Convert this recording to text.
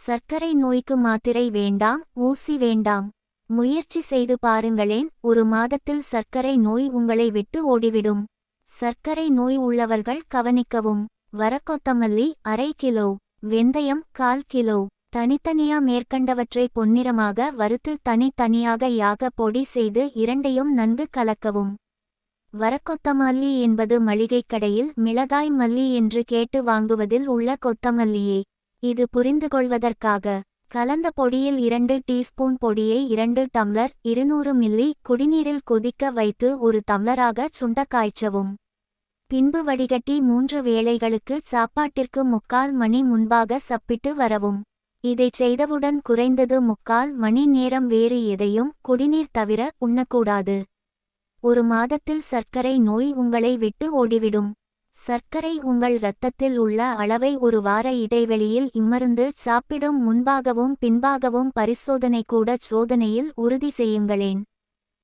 சர்க்கரை நோய்க்கு மாத்திரை வேண்டாம், ஊசி வேண்டாம். முயற்சி செய்து பாருங்களேன், ஒரு மாதத்தில் சர்க்கரை நோய் உங்களை விட்டு ஓடிவிடும். சர்க்கரை நோய் உள்ளவர்கள் கவனிக்கவும். வரக்கொத்தமல்லி அரை கிலோ, வெந்தயம் 1/4 கிலோ. தனித்தனியா மேற்கண்டவற்றை பொன்னிறமாக வறுத்து தனித்தனியாக யாக பொடி செய்து இரண்டையும் நன்கு கலக்கவும். வரக்கொத்தமல்லி என்பது மளிகைக் கடையில் மிளகாய் மல்லி என்று கேட்டு வாங்குவதில் உள்ள கொத்தமல்லியே. இது புரிந்துகொள்வதற்காக. கலந்த பொடியில் 2 டீஸ்பூன் பொடியை 2 டம்ளர் 200 மில்லி குடிநீரில் கொதிக்க வைத்து ஒரு டம்ளராக சுண்ட காய்ச்சவும். பின்பு வடிகட்டி 3 வேளைகளுக்கு சாப்பாட்டிற்கு 3/4 மணி முன்பாக சப்பிட்டு வரவும். இதைச் செய்தவுடன் குறைந்தது 3/4 மணி நேரம் வேறு எதையும் குடிநீர் தவிர உண்ணக்கூடாது. ஒரு மாதத்தில் சர்க்கரை நோய் உங்களை விட்டு ஓடிவிடும். சர்க்கரை உங்கள் இரத்தத்தில் உள்ள அளவை ஒரு வார இடைவெளியில் இம்மருந்து சாப்பிடும் முன்பாகவும் பின்பாகவும் பரிசோதனை கூட சோதனையில் உறுதி செய்யுங்களேன்.